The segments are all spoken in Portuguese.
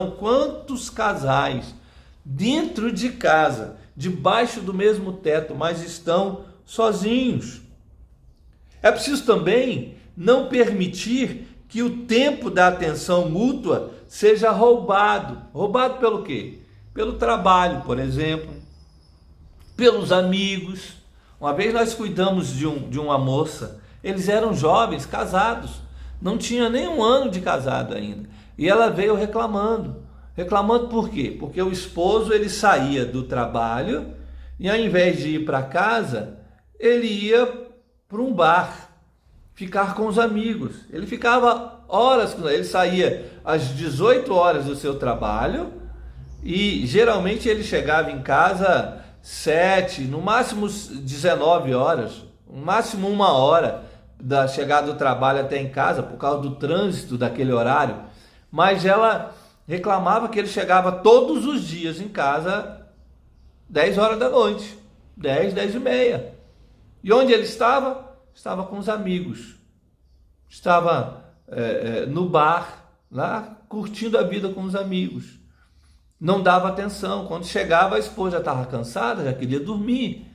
Quantos casais dentro de casa, debaixo do mesmo teto, mas estão sozinhos? É preciso também não permitir que o tempo da atenção mútua seja roubado. Roubado pelo quê? Pelo trabalho, por exemplo, pelos amigos. Uma vez nós cuidamos de uma moça, eles eram jovens, casados, não tinha nem um ano de casado ainda. E ela veio reclamando. Reclamando por quê? Porque o esposo ele saía do trabalho e ao invés de ir para casa, ele ia para um bar, ficar com os amigos. Ele ficava horas, ele saía às 18 horas do seu trabalho e geralmente ele chegava em casa 7, no máximo 19 horas, no máximo 1 hora da chegada do trabalho até em casa, por causa do trânsito daquele horário. Mas ela reclamava que ele chegava todos os dias em casa 10 horas da noite, 10, 10 e meia. E onde ele estava? Estava com os amigos, estava no bar, lá curtindo a vida com os amigos. Não dava atenção. Quando chegava, a esposa já estava cansada, já queria dormir.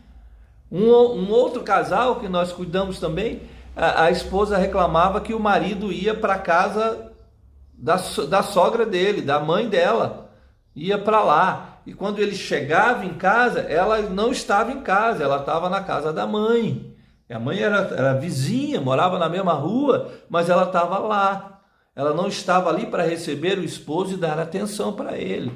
Um outro casal que nós cuidamos também, a esposa reclamava que o marido ia para casa da sogra dele, da mãe dela, ia para lá. E quando ele chegava em casa, ela não estava em casa, ela estava na casa da mãe. E a mãe era vizinha, morava na mesma rua, mas ela estava lá. Ela não estava ali para receber o esposo e dar atenção para ele.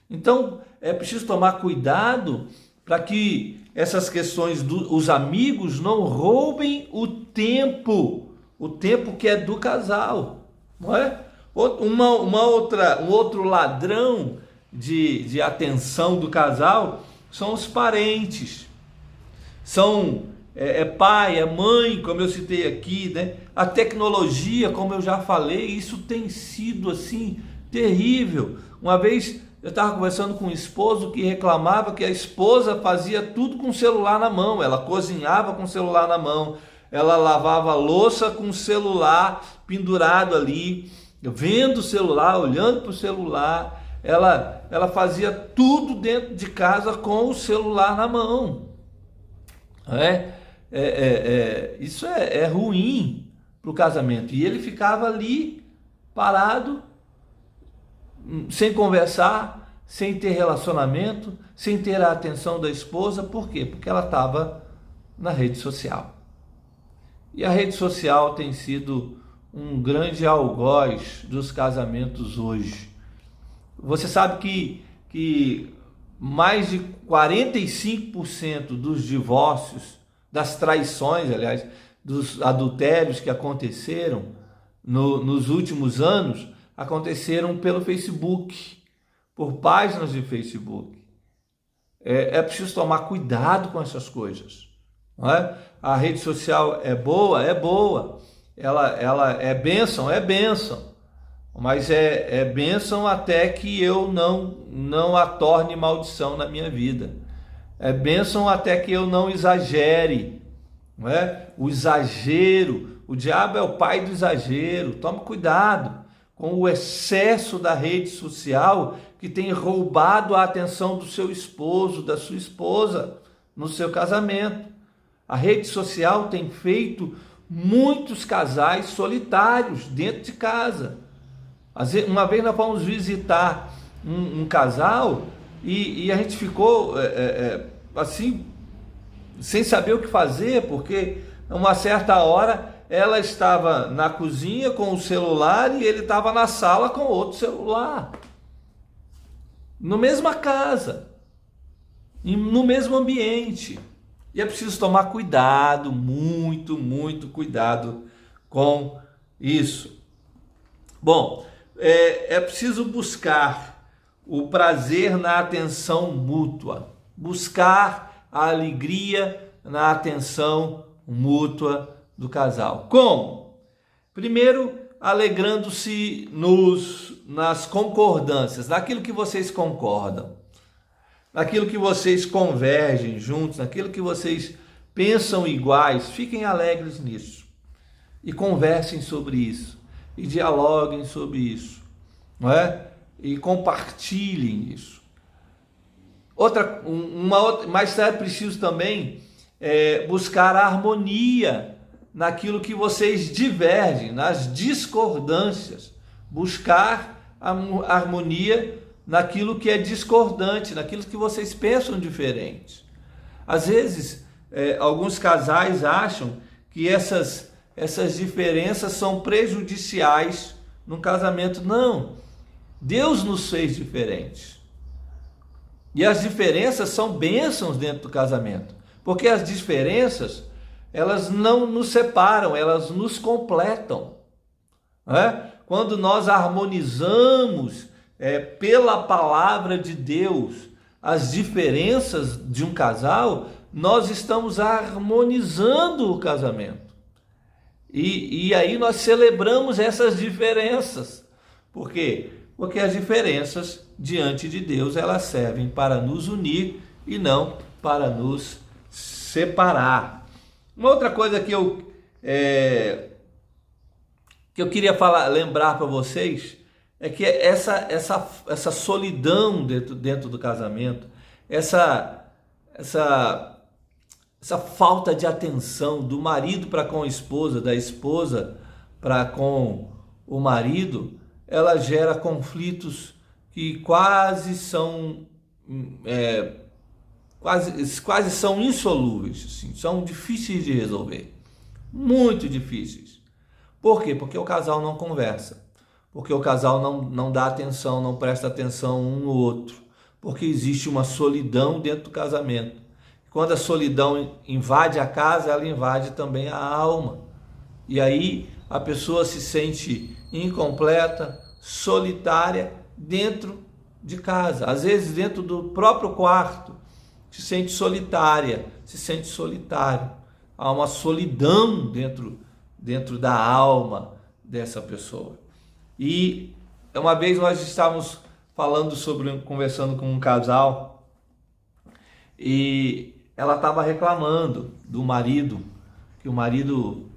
Então, é preciso tomar cuidado para que essas questões dos amigos não roubem o tempo que é do casal, não é? Um outro ladrão de atenção do casal são os parentes, são pai, mãe, como eu citei aqui, né? A tecnologia, como eu já falei, isso tem sido assim terrível. Uma vez eu estava conversando com um esposo que reclamava que a esposa fazia tudo com o celular na mão. Ela cozinhava com o celular na mão, ela lavava a louça com o celular pendurado ali, vendo o celular, olhando para o celular. Ela fazia tudo dentro de casa com o celular na mão. Isso é ruim para o casamento. E ele ficava ali parado, sem conversar, sem ter relacionamento, sem ter a atenção da esposa. Por quê? Porque ela estava na rede social. E a rede social tem sido um grande algoz dos casamentos hoje. Você sabe que mais de 45% dos divórcios, das traições, aliás, dos adultérios que aconteceram nos últimos anos, aconteceram pelo Facebook, por páginas de Facebook. É preciso tomar cuidado com essas coisas, não é? A rede social é boa, ela é bênção, mas é bênção até que eu não a torne maldição na minha vida. É bênção até que eu não exagere, não é? O exagero, o diabo é o pai do exagero. Tome cuidado com o excesso da rede social que tem roubado a atenção do seu esposo, da sua esposa no seu casamento. A rede social tem feito muitos casais solitários dentro de casa. Uma vez nós fomos visitar um casal e a gente ficou assim, sem saber o que fazer, porque a uma certa hora ela estava na cozinha com o celular e ele estava na sala com outro celular. Na mesma casa, no mesmo ambiente. E é preciso tomar cuidado, muito, muito cuidado com isso. Bom, é preciso buscar o prazer na atenção mútua. Buscar a alegria na atenção mútua do casal. Como? Primeiro, alegrando-se nas concordâncias, naquilo que vocês concordam, naquilo que vocês convergem juntos, naquilo que vocês pensam iguais. Fiquem alegres nisso e conversem sobre isso e dialoguem sobre isso, não é? e compartilhem isso. Mas é preciso também buscar a harmonia naquilo que vocês divergem, nas discordâncias. Buscar a harmonia naquilo que é discordante, naquilo que vocês pensam diferente. Às vezes, alguns casais acham que essas diferenças são prejudiciais no casamento. Não, Deus nos fez diferentes. E as diferenças são bênçãos dentro do casamento, porque as diferenças, elas não nos separam, elas nos completam. Quando nós harmonizamos pela palavra de Deus as diferenças de um casal, nós estamos harmonizando o casamento. E aí nós celebramos essas diferenças. Por quê? Porque as diferenças diante de Deus, elas servem para nos unir e não para nos separar. Uma outra coisa que eu queria lembrar para vocês é que essa solidão dentro do casamento, essa falta de atenção do marido para com a esposa, da esposa para com o marido, ela gera conflitos que quase são insolúveis, assim, são difíceis de resolver, muito difíceis. Por quê? Porque o casal não conversa, porque o casal não dá atenção, não presta atenção um no outro, porque existe uma solidão dentro do casamento. Quando a solidão invade a casa, ela invade também a alma, e aí a pessoa se sente incompleta, solitária dentro de casa, às vezes dentro do próprio quarto, se sente solitária, se sente solitário. Há uma solidão dentro da alma dessa pessoa. E uma vez nós estávamos conversando com um casal, e ela estava reclamando do marido, que o marido,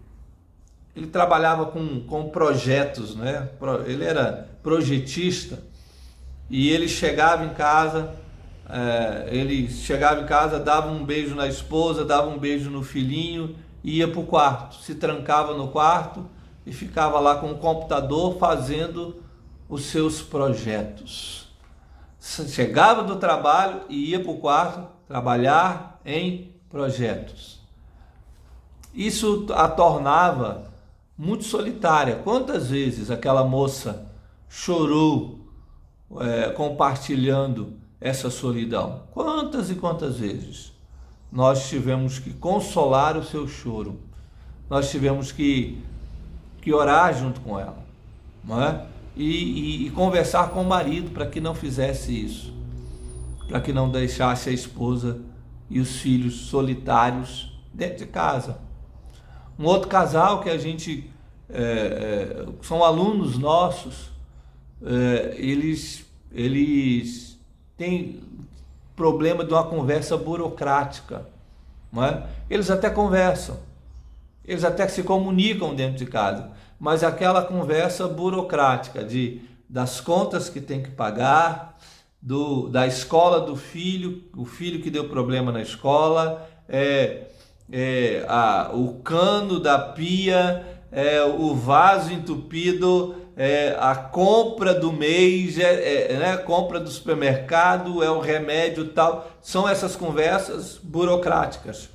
ele trabalhava com projetos, né? Ele era projetista, e ele chegava em casa, dava um beijo na esposa, dava um beijo no filhinho, e ia para o quarto, se trancava no quarto e ficava lá com o computador fazendo os seus projetos. Chegava do trabalho e ia para o quarto trabalhar em projetos. Isso a tornava muito solitária. Quantas vezes aquela moça chorou compartilhando essa solidão? Quantas e quantas vezes nós tivemos que consolar o seu choro, nós tivemos que orar junto com ela, não é? E conversar com o marido para que não fizesse isso, para que não deixasse a esposa e os filhos solitários dentro de casa. Um outro casal que a gente são alunos nossos, eles têm problema de uma conversa burocrática, não é? Eles até conversam, eles até se comunicam dentro de casa, mas aquela conversa burocrática das contas que tem que pagar, da escola do filho, o filho que deu problema na escola, o cano da pia, o vaso entupido, a compra do mês, né? Compra do supermercado, o remédio tal. São essas conversas burocráticas,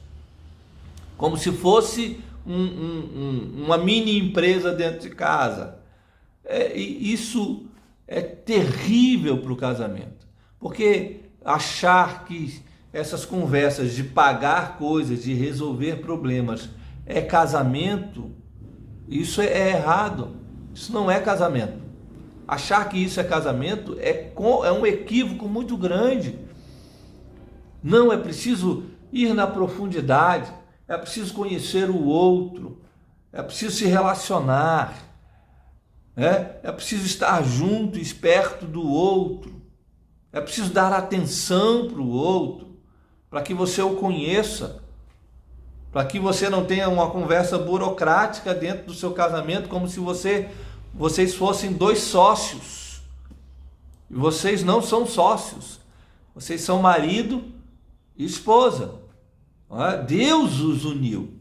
como se fosse uma mini empresa dentro de casa. E isso é terrível para o casamento, porque achar que essas conversas de pagar coisas, de resolver problemas, é casamento, isso é errado. Isso não é casamento. Achar que isso é casamento é um equívoco muito grande. Não, é preciso ir na profundidade, é preciso conhecer o outro, é preciso se relacionar, é preciso estar junto, esperto do outro, é preciso dar atenção para o outro, para que você o conheça, para que você não tenha uma conversa burocrática dentro do seu casamento, como se vocês fossem dois sócios. E vocês não são sócios, vocês são marido e esposa. Deus os uniu.